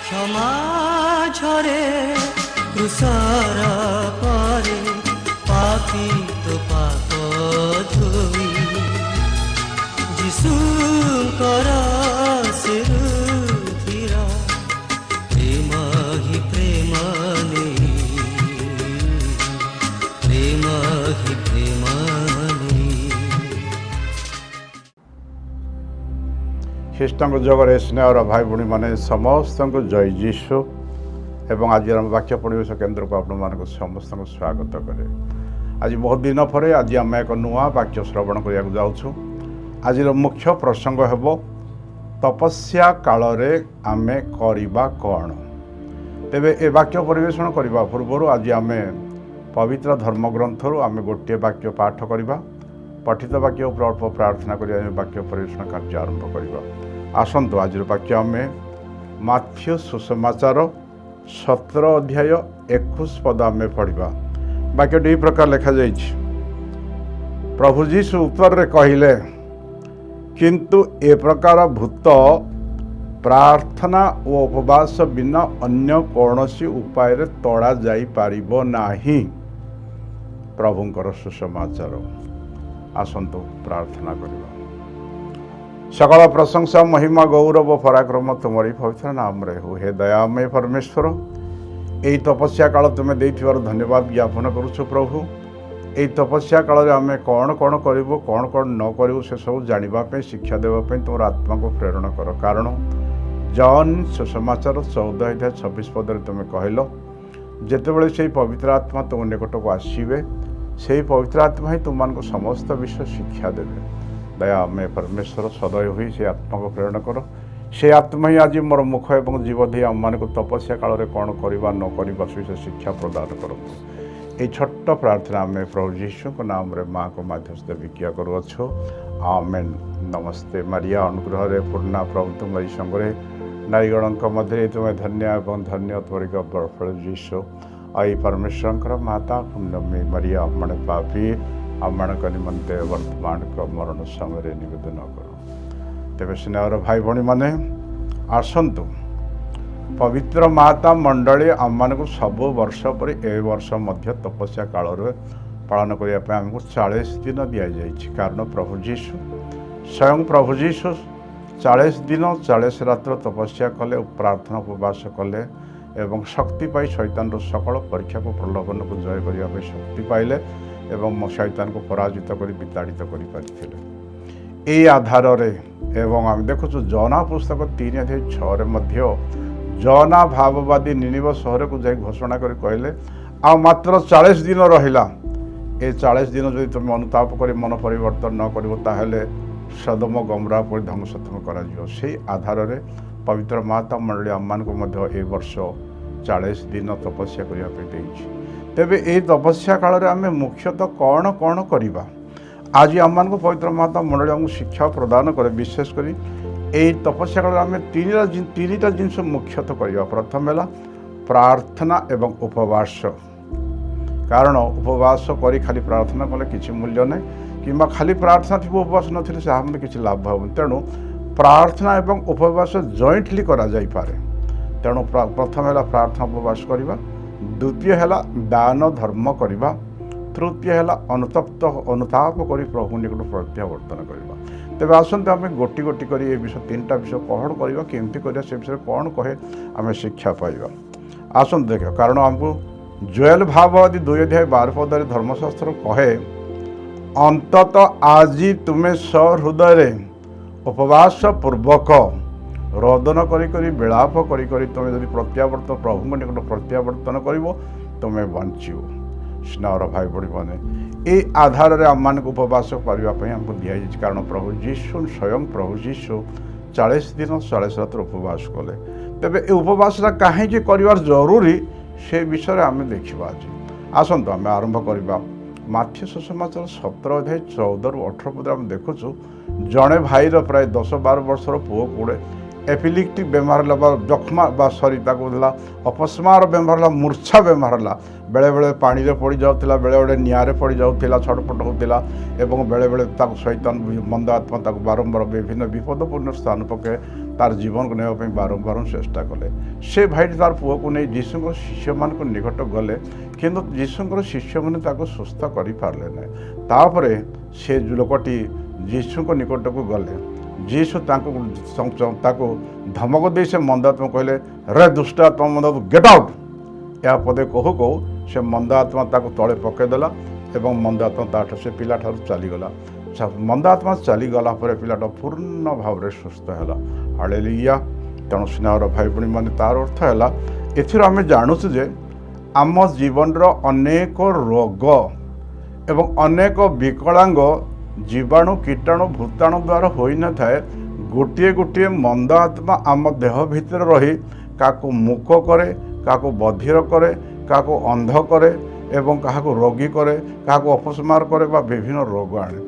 क्षमा झरे तुषार परे पापी तो पाप धोई যিশুଙ୍କର ସିରୁଧିର ପ୍ରେମ ହି ପ୍ରେମ ନେଇ ପ୍ରେମ ହି ପ୍ରେମ ନେଇ। ଖ୍ରୀଷ୍ଟଙ୍କ ଯୋଗରେ ସ୍ନେହର ଭାଇ ଭଉଣୀମାନେ ସମସ୍ତଙ୍କୁ ଜୟ ଯୀଶୁ ଏବଂ ଆଜିର ବାକ୍ୟ ପରିବେଶ କେନ୍ଦ୍ରକୁ ଆପଣମାନଙ୍କୁ ସମସ୍ତଙ୍କୁ ସ୍ୱାଗତ କରେ। ଆଜି ବହୁତ ଦିନ ପରେ ଆଜି ଆମେ ଏକ ନୂଆ ବାକ୍ୟ ଶ୍ରବଣ କରିବାକୁ ଯାଉଛୁ। ଆଜିର ମୁଖ୍ୟ ପ୍ରସଙ୍ଗ ହେବ ତପସ୍ୟା କାଳରେ ଆମେ କରିବା କ'ଣ। ତେବେ ଏ ବାକ୍ୟ ପରିବେଷଣ କରିବା ପୂର୍ବରୁ ଆଜି ଆମେ ପବିତ୍ର ଧର୍ମଗ୍ରନ୍ଥରୁ ଆମେ ଗୋଟିଏ ବାକ୍ୟ ପାଠ କରିବା। ପଠିତ ବାକ୍ୟ ଉପରେ ଅଳ୍ପ ପ୍ରାର୍ଥନା କରି ଆମେ ବାକ୍ୟ ପରିବେଷଣ କାର୍ଯ୍ୟ ଆରମ୍ଭ କରିବା। ଆସନ୍ତୁ ଆଜିର ବାକ୍ୟ ଆମେ ମାଥ୍ୟୁ ସୁସମାଚାର 17 ଅଧ୍ୟାୟ 21 ପଦ ଆମେ ପଢ଼ିବା। ବାକ୍ୟଟି ଏହି ପ୍ରକାର ଲେଖାଯାଇଛି, ପ୍ରଭୁ ଯୀଶୁ ଉତ୍ତରରେ କହିଲେ, କିନ୍ତୁ ଏ ପ୍ରକାର ଭୂତ ପ୍ରାର୍ଥନା ଓ ଉପବାସ ବିନା ଅନ୍ୟ କୌଣସି ଉପାୟରେ ତଡ଼ା ଯାଇପାରିବ ନାହିଁ। ପ୍ରଭୁଙ୍କର ସୁସମାଚାର। ଆସନ୍ତୁ ପ୍ରାର୍ଥନା କରିବା। ସକଳ ପ୍ରଶଂସା ମହିମା ଗୌରବ ପରାକ୍ରମ ତୁମରି ପବିତ୍ର ନାମରେ ହଉ। ହେ ଦୟାମୟ ପରମେଶ୍ୱର, ଏହି ତପସ୍ୟା କାଳ ତୁମେ ଦେଇଥିବାର ଧନ୍ୟବାଦ ଜ୍ଞାପନ କରୁଛୁ। ପ୍ରଭୁ, ଏହି ତପସ୍ୟା କାଳରେ ଆମେ କ'ଣ କ'ଣ କରିବୁ, କ'ଣ କ'ଣ ନ କରିବୁ, ସେସବୁ ଜାଣିବା ପାଇଁ, ଶିକ୍ଷା ଦେବା ପାଇଁ ତୁମର ଆତ୍ମାକୁ ପ୍ରେରଣ କର। କାରଣ ଜନ୍ ସୁସମାଚାର 14 ଅଧ୍ୟାୟ 26 ପଦରେ ତୁମେ କହିଲ, ଯେତେବେଳେ ସେହି ପବିତ୍ର ଆତ୍ମା ତୁମ ନିକଟକୁ ଆସିବେ, ସେହି ପବିତ୍ର ଆତ୍ମା ହିଁ ତୁମମାନଙ୍କୁ ସମସ୍ତ ବିଷୟ ଶିକ୍ଷା ଦେବେ। ଦୟାମୟ ପରମେଶ୍ୱର, ସଦୟ ହୋଇ ସେହି ଆତ୍ମାକୁ ପ୍ରେରଣ କର। ସେହି ଆତ୍ମା ହିଁ ଆଜି ମୋର ମୁଖ ଏବଂ ଜୀବ ଦେଇ ଆମମାନଙ୍କୁ ତପସ୍ୟା କାଳରେ କ'ଣ କରିବା ନ କରିବା ସେ ଶିକ୍ଷା ପ୍ରଦାନ କରନ୍ତୁ। এই ছোট্ট প্রার্থনা আমি প্রভু যীশুଙ୍କ ନାମରେ ମାଆଙ୍କ ମାଧ୍ୟସ୍ଥ ଭିକ୍ଷା କରୁଅଛୁ। ଆମେନ୍। ନମସ୍ତେ ମାରିଆ, ଅନୁଗ୍ରହରେ ପୂର୍ଣ୍ଣା, ପ୍ରଭୁ ତୁମରି ସଙ୍ଗରେ ନାରୀଗଣଙ୍କ ମଧ୍ୟରେ ତୁମେ ଧନ୍ୟ ଏବଂ ଧନ୍ୟ ତୁମରି ଗର୍ଭଫଳ ଯୀଶୁ। ଏଇ ପରମେଶ୍ୱରଙ୍କର ମାତା ପୁଣ୍ୟମୟୀ ମାରିଆ, ଆମମାନେ ପାପୀ ଆମମାନଙ୍କ ନିମନ୍ତେ ବର୍ତ୍ତମାନଙ୍କ ମରଣ ସମୟରେ ନିବେଦନ କର। ତେବେ ସ୍ନେହର ଭାଇ ଭଉଣୀମାନେ, ଆସନ୍ତୁ ପବିତ୍ର ମାତା ମଣ୍ଡଳୀ ଆମମାନଙ୍କୁ ସବୁ ବର୍ଷ ପରି ଏ ବର୍ଷ ମଧ୍ୟ ତପସ୍ୟା କାଳରେ ପାଳନ କରିବା ପାଇଁ ଆମକୁ 40 ଦିନ ଦିଆଯାଇଛି। କାରଣ ପ୍ରଭୁ ଯୀଶୁ ସ୍ୱୟଂ ପ୍ରଭୁ ଯୀଶୁ 40 ଦିନ 40 ରାତ୍ର ତପସ୍ୟା କଲେ, ପ୍ରାର୍ଥନା ଉପବାସ କଲେ ଏବଂ ଶକ୍ତି ପାଇ ଶୈତାନର ସକଳ ପରୀକ୍ଷାକୁ ପ୍ରଲୋଭନକୁ ଜୟ କରିବା ପାଇଁ ଶକ୍ତି ପାଇଲେ ଏବଂ ଶୈତାନକୁ ପରାଜିତ କରି ବିତାଡ଼ିତ କରିପାରିଥିଲେ। ଏହି ଆଧାରରେ ଏବଂ ଆମେ ଦେଖୁଛୁ ଜନା ପୁସ୍ତକ 3:6 ମଧ୍ୟ ଜନା ଭାବବାଦୀ ନିନିବ ସହରକୁ ଯାଇ ଘୋଷଣା କରି କହିଲେ, ଆଉ ମାତ୍ର 40 ଦିନ ରହିଲା। ଏ 40 ଦିନ ଯଦି ତୁମେ ଅନୁତାପ କରି ମନ ପରିବର୍ତ୍ତନ ନ କରିବ, ତାହେଲେ ସଦମ ଗମରା ପରି ଧ୍ୱଂସ ତୁମେ କରାଯିବ। ସେହି ଆଧାରରେ ପବିତ୍ର ମାତା ମଣ୍ଡଳୀ ଆମମାନଙ୍କୁ ମଧ୍ୟ ଏ ବର୍ଷ 40 ଦିନ ତପସ୍ୟା କରିବା ପାଇଁ ଦେଇଛି। ତେବେ ଏହି ତପସ୍ୟା କାଳରେ ଆମେ ମୁଖ୍ୟତଃ କ'ଣ କ'ଣ କରିବା, ଆଜି ଆମମାନଙ୍କୁ ପବିତ୍ର ମାତା ମଣ୍ଡଳୀ ଆମକୁ ଶିକ୍ଷା ପ୍ରଦାନ କରେ। ବିଶେଷ କରି ଏହି ତପସ୍ୟା କାଳରେ ଆମେ ତିନିଟା ଜିନିଷ ମୁଖ୍ୟତଃ କରିବା। ପ୍ରଥମ ହେଲା ପ୍ରାର୍ଥନା ଏବଂ ଉପବାସ। କାରଣ ଉପବାସ କରି ଖାଲି ପ୍ରାର୍ଥନା କଲେ କିଛି ମୂଲ୍ୟ ନାହିଁ, କିମ୍ବା ଖାଲି ପ୍ରାର୍ଥନା ଥିବ ଉପବାସ ନଥିଲେ ସେ ଆମକୁ କିଛି ଲାଭ ହେବନି। ତେଣୁ ପ୍ରାର୍ଥନା ଏବଂ ଉପବାସ ଜଏଣ୍ଟଲି କରାଯାଇପାରେ। ତେଣୁ ପ୍ରଥମ ହେଲା ପ୍ରାର୍ଥନା ଉପବାସ କରିବା, ଦ୍ୱିତୀୟ ହେଲା ଦାନ ଧର୍ମ କରିବା, ତୃତୀୟ ହେଲା ଅନୁତାପ କରି ପ୍ରଭୁ ନିକଟ ପ୍ରତ୍ୟାବର୍ତ୍ତନ କରିବା। ତେବେ ଆସନ୍ତୁ ଆମେ ଗୋଟି ଗୋଟି କରି ଏ ବିଷୟ ତିନିଟା ବିଷୟ ପଢ଼ କରିବା, କେମିତି କରିବା ସେ ବିଷୟରେ କ'ଣ କହେ ଆମେ ଶିକ୍ଷା ପାଇବା। ଆସନ୍ତୁ ଦେଖିବା। କାରଣ ଆମକୁ ଜୋଏଲ ଭାବବାଦୀ 2 ଅଧ୍ୟାୟ 12 ପଦରେ ଧର୍ମଶାସ୍ତ୍ର କହେ, ଅନ୍ତତଃ ଆଜି ତୁମେ ସହୃଦୟରେ ଉପବାସ ପୂର୍ବକ ରୋଦନ କରି ବିଳାପ କରି ତୁମେ ଯଦି ପ୍ରତ୍ୟାବର୍ତ୍ତନ ପ୍ରଭୁଙ୍କ ନିକଟ ପ୍ରତ୍ୟାବର୍ତ୍ତନ କରିବ, ତୁମେ ବଞ୍ଚିବ। ସ୍ନେହର ଭାଇ ଭଉଣୀମାନେ, এই ଆଧାରରେ ଆମମାନଙ୍କୁ ଉପବାସ କରିବା ପାଇଁ ଆମକୁ ଦିଆଯାଇଛି। କାରଣ ପ୍ରଭୁ ଯୀଶୁ ସ୍ୱୟଂ ପ୍ରଭୁ ଯୀଶୁ 40 ଦିନ 40 ରାତ୍ର ଉପବାସ କଲେ। ତେବେ ଏ ଉପବାସଟା କାହିଁକି କରିବାର ଜରୁରୀ ସେ ବିଷୟରେ ଆମେ ଦେଖିବା ଆଜି। ଆସନ୍ତୁ ଆମେ ଆରମ୍ଭ କରିବା। ମାଥ୍ୟୁ ସୁସମାଚାର 17 ଅଧ୍ୟାୟ 14ରୁ 18 ପଦରେ ଆମେ ଦେଖୁଛୁ, ଜଣେ ଭାଇର ପ୍ରାୟ 10-12 ବର୍ଷର ପୁଅ କୁଡ଼େ एपिलिप्टिक बेमार है जख्मा सरी अपस्मार बेमार है मूर्छा बेमार है बेले बेले पानी रे पड़ जाऊला बेले बेले निआरे पड़ जाऊला छटपट होता एवं बेले बेले शैतान मंद आत्मा बारंबार विभिन्न विपदपूर्ण स्थान पके तार जीवन को नापी बारंबार चेष्टा कले से भाई तार पुओ को नहीं जीशुर शिष्य मान निकट गले किंतु जीशुर शिष्य मैंने सुस्थ कर पारे ना तापर से लोकटी जीशु निकट को गले जीशु धमक दे से मंदात्मा कहले रे दुष्ट आत्मा मंद गेट आउट या पदे कहू कहू से मंदात्मा तले पकईदेला एवं मंदात्मा ताठ से पिला चलीगला मंदात्मा चलीगला पिलाटा पूर्ण भाव में सुस्थ है हालेलुया। तेणु स्नेहर भाई भणी मैंने तार अर्थ है एथि आम जानूँ जे आम जीवन अनेक रोग एवं अनेक विकलांग जीवाणु कीटाणु भूताणु द्वारा होई न थाए गोटे गोटे मंद आत्मा आम देह भितर रही क्या मूक करे क्या बधिर करे क्या अंध करे एवं क्या रोगी करे क्या अपस्मार करे बा विभिन्न रोग आने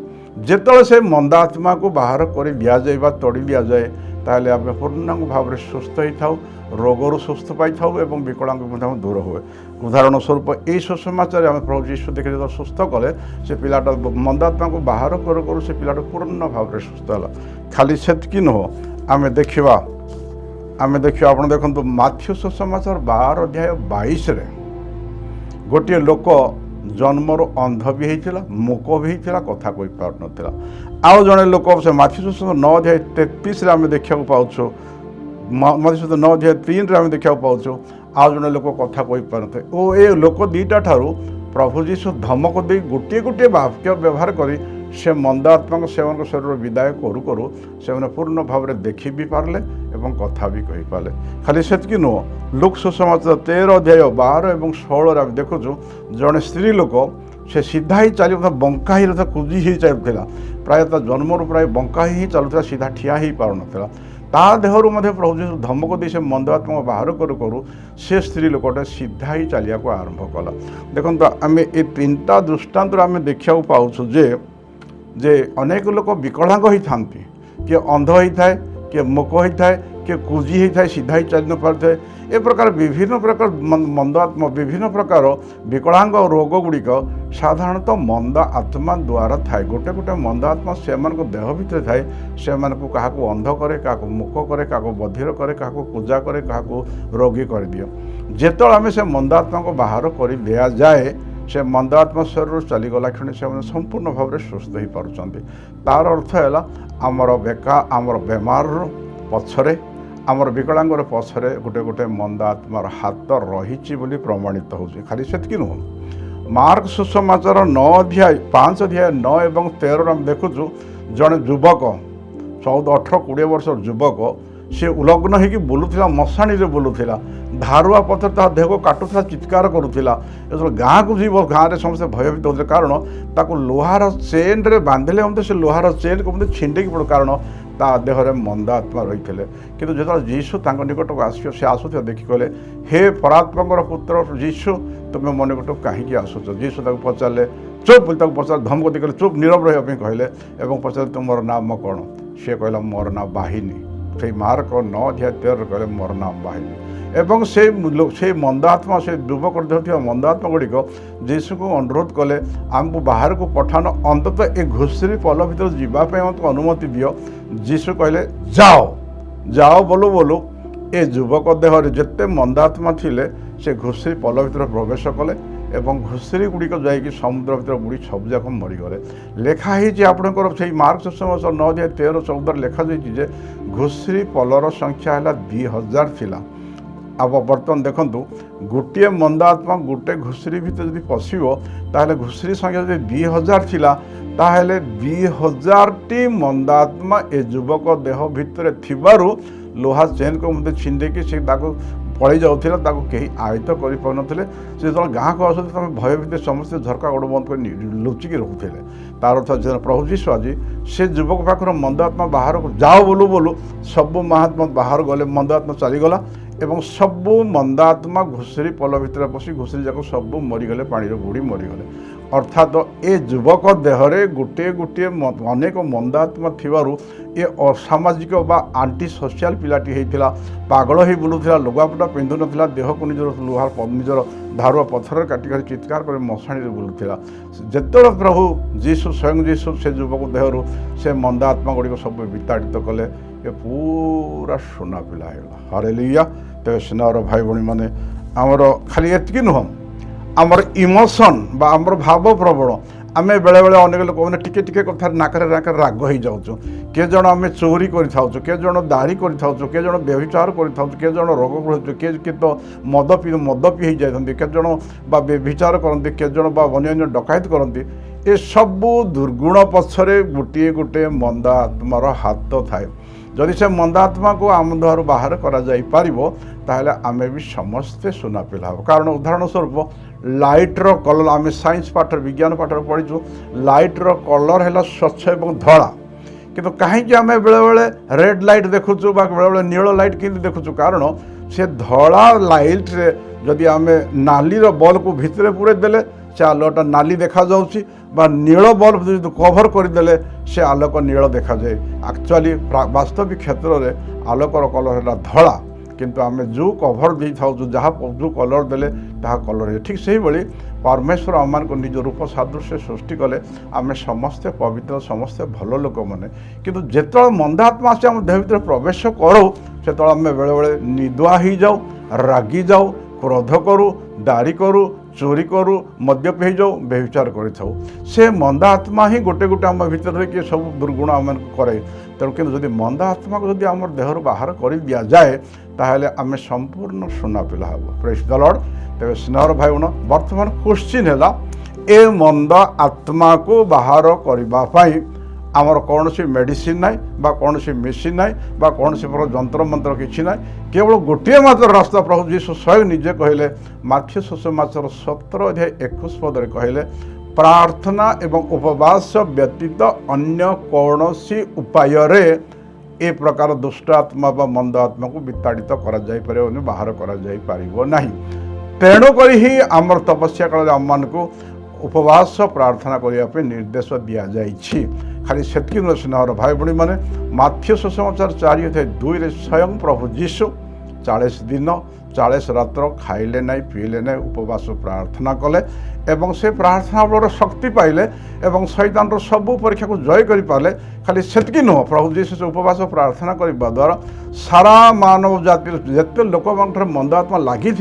जिते से मंद आत्मा को बाहर कर दि जाए तोड़ी दि जाए ताहले आम पूर्णांग भाव में सुस्थ होता रोगर सुस्थ पाई एवं विकलांग दूर हुए। उदाहरण स्वरूप यही सुसमाचार आम प्रभु जीशु देखे जो सुस्थ कले से पिलाटा मंदात्मा को बाहर करू करू से पिलाटा पूर्ण भाव में सुस्थ है। खाली सेतकी नुह आम देखा आप देखो माथ्यू सुसमाचार 12:22 गोटे लोक जन्मर अंध भी होता मूक भी होता कथा कही पार नाला आउ जड़े लोक से माथ्यू सुसमाचार 9:33 आम देखा पाऊँ माथ्यू 9:3 आम देखा पाऊँ आउ जड़े लोक कथा कही पार न ओ ये लोक दीटा ठारू प्रभु जीशु धमक दे गोटे गोटे वाक्य व्यवहार करी से मंदात्मा से शरीर विदाय करू करू से पूर्ण भाव में देखी भी पारे एवं कथा भी कही पारे। खाली सेतकी नुह लुक सुसमाचार 13:12 और 16 आम देखु जड़े स्त्री लोक से सीधा ही चली बंका ही रहा कुजी ही चलुला प्रायतः जन्मर प्राय बंका ही चलुला सीधा ठिया ही पार नाला ता देहरु प्रभु जीशु धमक दे से मंद आत्मा बाहर करू करू से स्त्री लोकटा सीधा ही चलिया को आरंभ कला। देखो आम ये 3टा दृष्टांत आम देखा पाऊँ जे अनेक लोक विकलांग ही था किए अंध होता है किए मूक होता है किए कुजी होता है सीधा ही चल न पारे ए प्रकार विभिन्न प्रकार मंद आत्मा विभिन्न प्रकार विकलांग रोग गुड़िक साधारणतः मंद आत्मा द्वारा थाए गोटे गोटे मंद आत्मा से देह भितर थाए से क्या अंध करे क्या मूक करे क्या बधिर करे क्या पूजा करे क्या रोगी कर दियो जेत आम से मंद आत्मा को बाहर कर दि जाए से मंद आत्मा शरीर चलीगला क्षण से संपूर्ण भाव में सुस्थ हो पार्टी तार अर्थ है आमर बेका आमर बेमार पछरे आमर विकलांगर पछरे गोटे गोटे मंद आत्मार हाथ रही प्रमाणित हो खाली सेतकी नुह मार्क सुसमाचार 5:9 और 13 आम देखु जड़े युवक 14-18-20 वर्ष युवक सी उलग्न होगी बुलूला मशाणी रे बुलूला धारुआ पथर ता देह को काटुला चित्कार करूला जो गाँ को जीव गाँव में समस्त भयभीत होते कारण ताको लोहार चेन रे बांधिले हम से लोहार चेन को छिंडिकी पड़ो कारण ता देह में मंद आत्मा रही थे किंतु जो जीशु निकट को आस आसुवा देखी कहले हे परात्मा पुत्र जीशु तुम्हें मन निकट कहीं आसुच जीशु पचारे चुप पचार धमक दी कहले चुप नीरव रहा कहले और पचारे तुम नाम कौन सी कहला मोर नाम बाहिनी से मार्क 9:13 कहले मोर नाम बाहिनी एवं से मंद आत्मा से युवक मंद आत्मा गुड़िक जीशु को अनुरोध कले आमको बाहर को पठान अंततः ए घुषरी पल भर जावाई मत अनुमति दियो जीशु कहले जाओ जाओ बोलू बोलू ए युवक देह जिते मंद आत्मा थिले से घुषरी पल भर प्रवेश कले एवं घुषरी गुड़िक जाकि समुद्र भर बुड़ी सब जाक मरीगले लेखाही आपंकर से मार्क सुसमाचार 9:13-14 लेखा जाइए घुषरी पलर संख्या है 2000 थिला। अब बर्तमान देखूँ गोटे मंद आत्मा गोटे घुषरी भितर जब पशिबो ताहले घुषरी संख्या जब 2000 थिला ताहले 2000टी मंद आत्मा ए युवक देह भितर थिबारु लोहा चेन को मध्य छिंडेकी से पड़े जाऊला कहीं आयत्त कर पारे से जो गाँव को आसते तुम भय भीतर समस्त झरका गोड़ बंद कर लुचिकी रोकते तार अर्थ प्रभु जीशु आज से युवक पाखर मंद आत्मा बाहर को जाओ बोलू बोलू सब महात्मा बाहर गले मंद आत्मा चलीगला एवं सबू मंद आत्मा घुषरी पल भितर पशि घुषरी जाक सब मरीगले पानी बुड़ी मरीगले अर्थात ए युवक देहरे गोटे गोटे अनेक मंदात्मा थिबारु ए असामाजिक बा आंटी सोशल पिलाटी होता पागल हो बुलूला लुगापटा पिंधु नथिला देह को निजर लुहार निजर धारुआ पत्थर काटी चित्कार कर मशाणी बुलूला जिते प्रभु जीशु स्वयं जीशु से युवक देहरु से मंदात्मा गुड़िक सब विताड़ित कले ये पूरा सुना पिला हालेलुया। तेज स्नेहर भाई भणी मैंने आमर खाली एतकी नुह आमर इमोशन बा आमर भाव प्रबल आम बेले बेले अनेक लोक मैंने टिके टिके कथा नाकर नाकर राग हो जाऊँ किए जन आम चोरी कर किए जन दाड़ी कर किए जन व्यभिचार कर किए जन रोग पड़े किए तो मद पी जाती किए जन व्यभिचार करती किए जन अन्य डकायत करती ए सबू दुर्गुण पछरे गोटे गोटे मंदा आत्मार हाथ थाए जदि से मंदात्मा को आम देहर बाहर करा आम भी समस्ते सुना पिला हम कारण उदाहरण स्वरूप लाइट्र कलर आम साइंस पाठ विज्ञान पाठ पढ़ीचु लाइट्र कलर है स्वच्छ एवं धला किंतु कहीं आम बेले बेले रेड लाइट देखुचु बेले बेले नील लाइट कि देखुचु कारण से धला लाइट रे जदि आम नालीर बल्ब को भितर पूरे देले से आलोकटा नाली देखा जाउछि बा नील बल्ब जो कभर करदे से आलोक नील देखा जाए एक्चुअली वास्तविक क्षेत्र में आलोकर कलर है धला किंतु आम जो कभर दे था जहाँ जो कलर देले ता कलर है ठीक से ही भाई परमेश्वर आम को निज रूप सादृश्य सृष्टि कले आम समस्ते पवित्र समस्ते भल लोक मैंने किंतु जिते मंदात्मा से आम देह भर प्रवेश करूँ से आम बेले बेले निदुआ हो जाऊ रागी जाऊ क्रोध करूँ दाड़ी करूँ चोरी करूँ मद्यप हो जाऊ व्यभिचार कर मंदा आत्मा ही गोटे गोटे आम भर किए सब दुर्गुण आम करे तेणु कि जब मंदा आत्मा को जब आम देहर बाहर कर दि जाए ताहले आम संपूर्ण सुना पिला हम प्रेज द लॉर्ड। तेज स्नेहर भाई बहन बर्तमान क्वेश्चन है ए मंद आत्मा को बाहर करने आमर कौन सी मेडिसिन ना बा कौन सी मेसीन ना बा कौन सी जंतर मंत्र किसी ना केवल गोटे मात्र रास्ता प्रभु जीशु स्वयं निजे कहले माथ्यू सुसमाचार 17 अध्याय 21 पदरे कहले प्रार्थना एवं उपवास व्यतीत अन्य कौन सी उपाय रे ए प्रकार दुष्ट आत्मा बा मंद आत्मा को विताड़ित करा जाई पारे बाहर करा जाई पारिबो नाही तेणु करी ही आमर तपस्या काल आम को उपवास प्रार्थना करने निर्देश दि जाइछि खाली सेतकी नुह स्नेहर भाई भणी मैंने माथ्यू सुसमाचार 4 अध्याय 2 रे स्वयं प्रभु जीशु 40 दिन 40 रात्र खाइले ना पीले ना उपवास प्रार्थना कले एवं से प्रार्थना बल शक्ति पाइले एवं शैतान सबू परीक्षा को जय कर पारे खाली सेतकी नुह प्रभु जीशु से उपवास प्रार्थना करने द्वारा सारा मानव जाति जिते लोक मंदात्मा लगी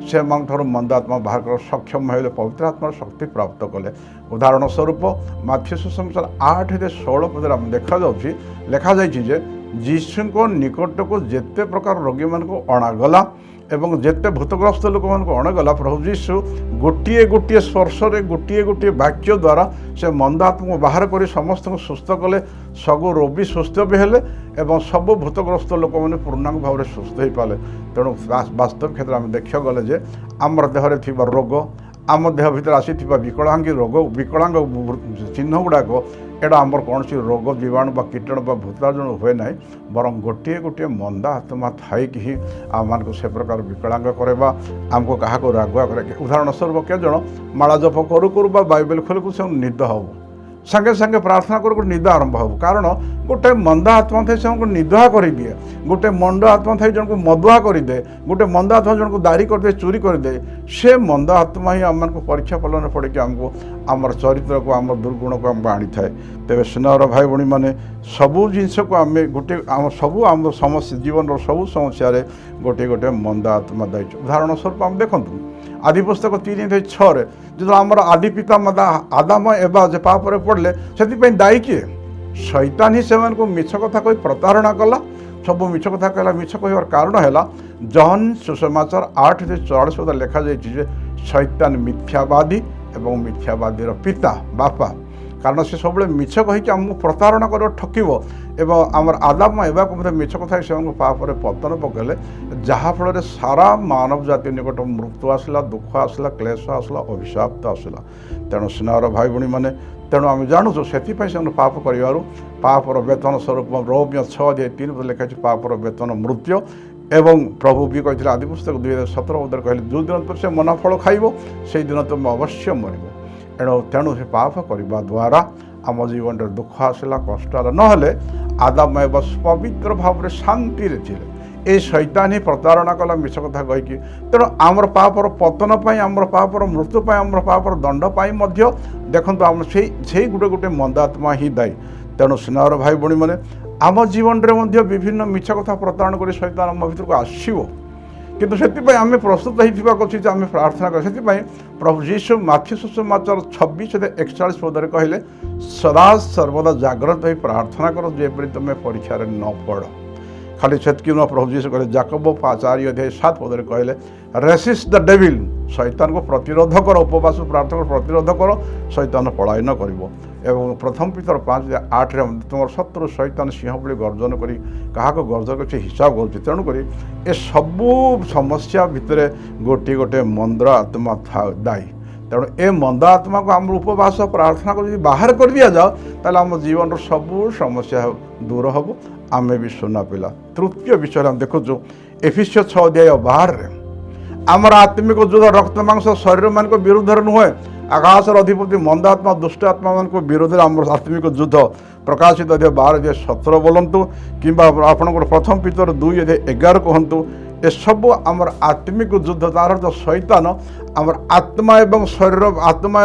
से मंदात्मा बाहर कर सक्षम होले पवित्र आत्मा शक्ति प्राप्त कले उदाहरण स्वरूप माथ्यू सुसमाचार 8:16 पदर देखा जाउछि लिखा जाइछि जीशु को निकट को जेते प्रकार रोगी मान को अणागला एवं जेते भूतग्रस्त लोक मान को अणागला प्रभु जीशु गोटे गोटे स्पर्श गोटे गोटे वाक्य द्वारा से मंदात्मा को बाहर कर समस्त को सुस्थ कले सबू रोगी सुस्थ भी हेले एवं सब भूतग्रस्त लोक मैंने पूर्णांग भाव में सुस्थ हो पारे तेणु वास्तव क्षेत्र में देखा गले जे आमर देहरे थिबा रोग आम देह भीतर आसी विकलांगी रोग विकलांग चिन्ह गुड़ाक एटा आमर कौन सी रोग जीवाणु बा कीटाणु बा भूताणु हुए ना बर गोटे गोटे मंदा आत्मा थाईक ही आम मान को से प्रकार विकलांग करवा आमको क्या रागुआ करे उदाहरण स्वरूप के जन माला जप करू करू बा बाइबल खोलू से निद हम संगे संगे प्रार्थना कर निद आरंभ हो कारण गोटे मंदा आत्मा थे से निदुआ कर दिए गोटे मंद आत्मा थे जन को मदुआ करदे गोटे मंद आत्मा जन को दाड़ी करदे चोरी करदे से मंद आत्मा ही आम को परीक्षा फलन पड़े कि आमको आमर चरित्र को आम दुर्गुण को आमको आनी थाए तेज स्नेहर भाई भणी मैंने सबू जिनस को आम गोटे आम सबू आम समस्या जीवन सबू समस्या गोटे गोटे मंद आत्मा दायित्व उदाहरण स्वरूप आम देखूँ आदि पुस्तक 3:6 जो आमर आदि पिता माता आदाम एवा जे पापरे पड़े से दायी किए शैतान ही से मिछ कथा कही प्रतारणा कला सब मिछ कथा कहला मिछ कहवार कारण है जहन सुसमाचार 8:44 लिखा जाइए शैतान मिथ्यावादी एवं मिथ्यावादी पिता बापा कारण से सब मिछ कहीकि आमको प्रतारणा कर ठकब एवं आमर आदाम एवा को मिछ कथा से पापरे पतन पकड़े जहाँफल सारा मानव जाति निकट मृत्यु आसला दुख आसला क्लेश आसला अभिशाप तो आसला तेणु स्नेहर भाई भणी मैंने तेणु आम जानूँ से पाप कर पापर वेतन स्वरूप रोमियो 6:3 लिखा पापर वेतन मृत्यु एवं प्रभु भी कहते आदि पुस्तक 2:17 कहले जो दिन पर से मनाफल खाइब से दिन तुम अवश्य मरब ତେଣୁ ସେ ପାପ କରିବା ଦ୍ୱାରା ଆମ ଜୀବନରେ ଦୁଃଖ ଆସିଲା, କଷ୍ଟ ହେଲା। ନହେଲେ ଆଦାମ ଏବଂ ପବିତ୍ର ଭାବରେ ଶାନ୍ତିରେ ଥିଲେ। এই শৈতান ହିଁ প্রতারণা কলা মিছ কথা কহিকি। তেণু আমার পাপর পতন পাই, আমার পাপর মৃত্যু পাই, আমার পাপর দণ্ড পাই মধ্য দেখুন আমার সেই গোটে গোটে মন্দাত্মা হি দায়ী। তেণু স্নেহর ভাই ভী মানে আমার জীবনের মধ্যে বিভিন্ন মিছ কথা প্রতারণা করে শৈতান আম ভিতরক আসব। কিন্তু সেপাই আমি প্রস্তুত হয়ে করছি যে আমি প্রার্থনা করি। সেপাই প্রভু যীশু মাথ্যু সুসমাচার 26:41 পদরে কহিলে সদা সর্বদা জাগ্রত হয়ে প্রার্থনা কর যেপরি তুমি পরীক্ষার ন পড়। খালি সেতকি নয়, প্রভু যীশু কহিলে যাকোব 4:7 পদরে কহিলে রেসিস্ট দ্য ডেভিল, শৈতানকে প্রতিরোধ কর, উপবাস প্রার্থনা প্রতিরোধ কর, শৈতান পলায়ন করব। এবং প্রথম পিতর 5:8 তোমার শত্রু শৈতান সিংহ ভଳି গর্জন করে কাহাকে গর্জন করছে হিসাব করছে। তেণুকরি এ সবু সমস্যা ভিতরে গোটিয়ে গোটে মন্দ আত্মা দায়ী। তেমন এ মন্দ আত্মাকে আমার উপবাস প্রার্থনা করে যদি বাহার করে দিয়া যাও তাহলে আমার জীবনের সবু সমস্যা দূর হব। আমি বি শূন্য পিলা। তৃতীয় বিষয় আমি দেখুছু এফিসীয় 6:12 আমার আত্মিক যুদ্ধ রক্ত মাংস শরীর মানক বিরুদ্ধে নুহে, আকাশের অধিপতি মন্দ আত্মা দুষ্ট আত্মা মানক বিরুদ্ধে আমার আত্মিক যুদ্ধ। প্রকাশিত 12:17 বলন্তু কিংবা আপনার প্রথম পিতর 2:11 কুহতু। এসবু আমার আত্মিক যুদ্ধ, তার অর্থ শৈতান আমার আত্মা এবং শরীর, আত্মা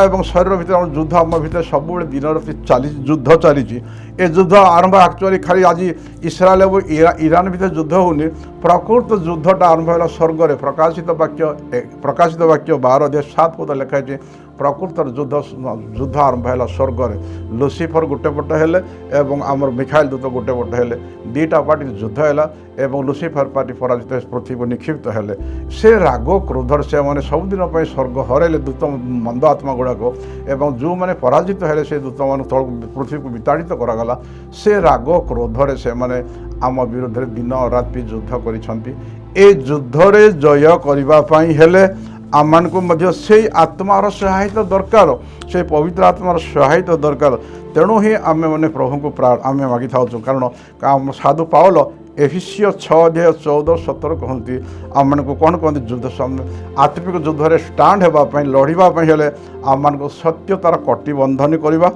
এবং শরীর ভিতরে আমার যুদ্ধ, আমার ভিতরে সবুলে দিন রাতি যুদ্ধ চালিছি। এ যুদ্ধ আরম্ভ আকচুয়ালি খালি আজ ইসরায়েল এবং ইরান ভিতরে যুদ্ধ হউনি। প্রকৃত যুদ্ধটা আরম্ভ হল স্বর্গরে। প্রকাশিত বাক্য 12:7 পদ লেখা হয়েছে প্রকৃতর যুদ্ধ আরম্ভ হল স্বর্গরে। লুসিফর গোটে পট হেলে এবং আমার মিখাইল দূত গোটে পট হেলে, দুইটা পার্টি যুদ্ধ হেলা এবং লুসিফর পার্টি পরাজিত পৃথিবী নিক্ষিপ্ত হেলে। সে রাগ ক্ରୋଧରେ ସେମାନେ ସବୁଦିନ ପାଇଁ ସ୍ୱର୍ଗ ହରାଇଲେ ଦୂତ ମନ୍ଦ ଆତ୍ମା ଗୁଡ଼ାକ, ଏବଂ ଯେଉଁମାନେ ପରାଜିତ ହେଲେ ସେ ଦୂତମାନଙ୍କୁ ତଳକୁ ପୃଥିବୀକୁ ବିତାଡ଼ିତ କରାଗଲା। ସେ ରାଗ କ୍ରୋଧରେ ସେମାନେ ଆମ ବିରୁଦ୍ଧରେ ଦିନ ରାତି ଯୁଦ୍ଧ କରିଛନ୍ତି। ଏ ଯୁଦ୍ଧରେ ଜୟ କରିବା ପାଇଁ ହେଲେ ଆମମାନଙ୍କୁ ମଧ୍ୟ ସେଇ ଆତ୍ମାର ସହାୟତା ଦରକାର, ସେଇ ପବିତ୍ର ଆତ୍ମାର ସହାୟତା ଦରକାର। ତେଣୁ ହିଁ ଆମେମାନେ ପ୍ରଭୁଙ୍କୁ ଆମେ ମାଗିଥାଉଛୁ। କାରଣ ସାଧୁ ପାଉଲ ଏଫିସିୟ 6:14-17 କହନ୍ତି ଆମମାନଙ୍କୁ କ'ଣ କହନ୍ତି, ଯୁଦ୍ଧ ଆତ୍ମିକ ଯୁଦ୍ଧରେ ଷ୍ଟାଣ୍ଡ ହେବା ପାଇଁ, ଲଢ଼ିବା ପାଇଁ ହେଲେ ଆମମାନଙ୍କୁ ସତ୍ୟତାର କଟିବନ୍ଧନୀ କରିବା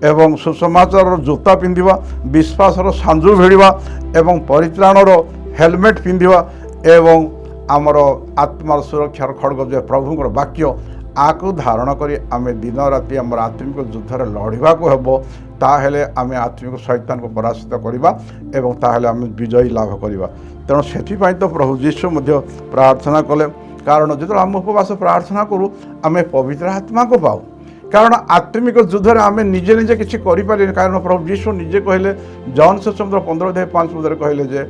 ଏବଂ ସୁସମାଚାରର ଜୋତା ପିନ୍ଧିବା, ବିଶ୍ୱାସର ସାଞ୍ଜୁ ଭିଡ଼ିବା ଏବଂ ପରିତ୍ରାଣର ହେଲମେଟ୍ ପିନ୍ଧିବା ଏବଂ ଆମର ଆତ୍ମାର ସୁରକ୍ଷାର ଖଡ଼ଗ ଯେ ପ୍ରଭୁଙ୍କର ବାକ୍ୟ, ଆକୁ ଧାରଣ କରି ଆମେ ଦିନ ରାତି ଆମର ଆତ୍ମିକ ଯୁଦ୍ଧରେ ଲଢ଼ିବାକୁ ହେବ। ତାହେଲେ ଆମେ ଆତ୍ମିକ ଶୈତାନକୁ ପରାସ୍ତ କରିବା ଏବଂ ତାହେଲେ ଆମେ ବିଜୟୀ ଲାଭ କରିବା। ତେଣୁ ସେଥିପାଇଁ ତ ପ୍ରଭୁ ଯୀଶୁ ମଧ୍ୟ ପ୍ରାର୍ଥନା କଲେ। କାରଣ ଯେତେବେଳେ ଆମେ ଉପବାସ ପ୍ରାର୍ଥନା କରୁ ଆମେ ପବିତ୍ର ଆତ୍ମାକୁ ପାଉ। କାରଣ ଆତ୍ମିକ ଯୁଦ୍ଧରେ ଆମେ ନିଜେ ନିଜେ କିଛି କରିପାରିନି। କାରଣ ପ୍ରଭୁ ଯୀଶୁ ନିଜେ କହିଲେ ଜନ୍ ସୁସମାଚାର 15:5 କହିଲେ ଯେ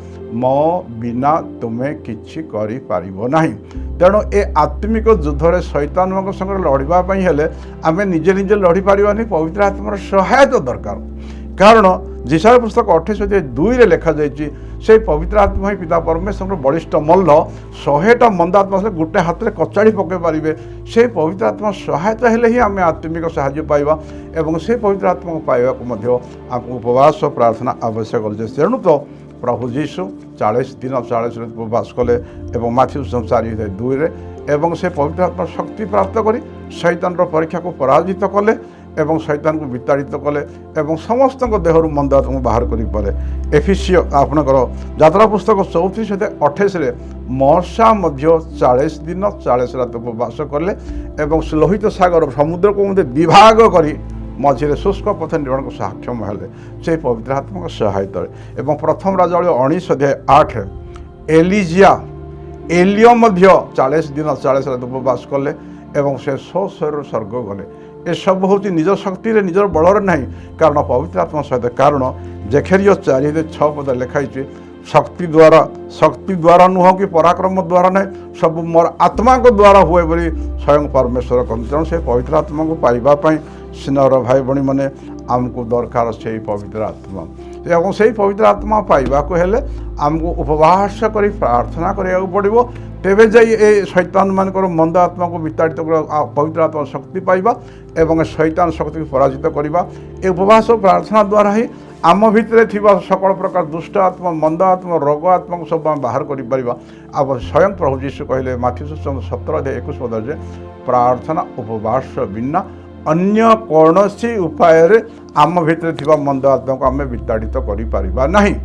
ମୋ ବିନା ତୁମେ କିଛି କରିପାରିବ ନାହିଁ। ତେଣୁ ଏ ଆତ୍ମିକ ଯୁଦ୍ଧରେ ଶୈତାନଙ୍କ ସାଙ୍ଗରେ ଲଢ଼ିବା ପାଇଁ ହେଲେ ଆମେ ନିଜେ ନିଜେ ଲଢ଼ିପାରିବାନି, ପବିତ୍ର ଆତ୍ମାର ସହାୟତା ଦରକାର। କାରଣ ଯିଶାୟା ପୁସ୍ତକ 28:2 ଲେଖାଯାଇଛି সেই পবিত্র আত্মা ହିଁ পিতা পরমেশ্বর বলিষ্ঠ মল্ল, 100টা মন্দ আত্মা আসলে গোটে হাতের কচাড়ি পকাই পারিবে। সেই পবিত্র আত্মার সহায়তা হলে হি আমি আত্মিক সাহায্য পাইবা এবং সেই পবিত্র আত্মাকে পাইবাকু মধ্য আমাকে উপবাস প্রার্থনা আবশ্যক আছে। তেণু তো প্রভু যীশু 40 দিন 40 রাত উপবাস কলে এবং মাথ্যু 4:2 এবং সে পবিত্র আত্মার শক্তি প্রাপ্ত করে শৈতানর পরীক্ষাকে পরাজিত কলে এবং শৈতানকে বিতাড়িত কলে এবং সমস্ত দেহর মন্দ আত্মাকে বাহার করে পরে। এফিসীয় আপনার যাত্রা পুস্তক 34:28 মশা মধ্য 40 দিন 40 রাত উপবাস কলে এবং লোহিত সাগর সমুদ্রকে মধ্যে বিভাগ করে মঝিরে শুষ্ক পথে নির্মাণ সক্ষম হলে সেই পবিত্র আত্মাকে সহায়তায়। এবং প্রথম রাজাবলী 19:8 এলিয় মধ্য 40 দিন 40 রাত উপবাস কলে এবং সে শরীর স্বর্গ গলে। এসবু হচ্ছে নিজ শক্তিরে নিজের বলরে না, কারণ পবিত্র আত্মা সহিত। কারণ জেখেরিয় 4:6 লেখাইছে শক্তি দ্বারা নুহ কি পরাক্রম দ্বারা না, সব মোর আত্মাকে দ্বারা হুয়ে বলে স্বয়ং পরমেশ্বর কহନ୍ତି। তেমন সেই পবিত্র আত্মাকে পাইবা পাই স্নেহর ভাই ভী মানে আমକୁ দরকার সেই পবিত্র আত্মা। এবং সেই পবিত্র আত্মা পাইবাকু হেলে আমକୁ উপবাস করে প্রার্থনা করিବାକୁ পড়িব। তেবে যাই এই শৈতান মানকর মন্দ আত্মাকে বিতাড়িত করা পবিত্র আত্মার শক্তি পাইবা এবং শৈতান শক্তিকে পরাজিত করিবা। এই উপবাস ও প্রার্থনা দ্বারা হি आम भितर थिबा सकल प्रकार दुष्ट आत्मा मंद आत्मा रोग आत्मा को सब बाहर करि परिबा। अब स्वयं प्रभु यीशु कहले माथ्यू 17:21 प्रार्थना उपवास बिना अन्य कौनसी उपाय आम भितर थिबा मंद आत्मा को आम विताड़ित करि परिबा नहीं।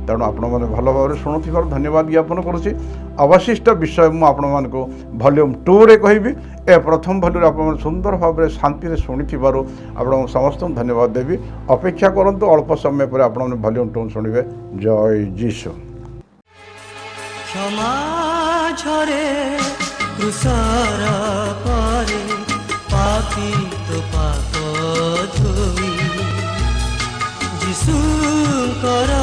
तेणु आपण मैंने भल भाव शुणुथिबार धन्यवाद ज्ञापन करुँची। अवशिष्ट विषय मुझे आपण मानक वॉल्यूम 2 रे कहबी। ए प्रथम वॉल्यूम आप सुंदर भाव में शांति शुणी आपण समस्त धन्यवाद देवी। अपेक्षा करंतु अल्प समय पर आपण वॉल्यूम 2 शुणिबे। जय जीशु। क्षमा झरे तुषार परे पापी तो पाप धोई जीशुଙ୍କର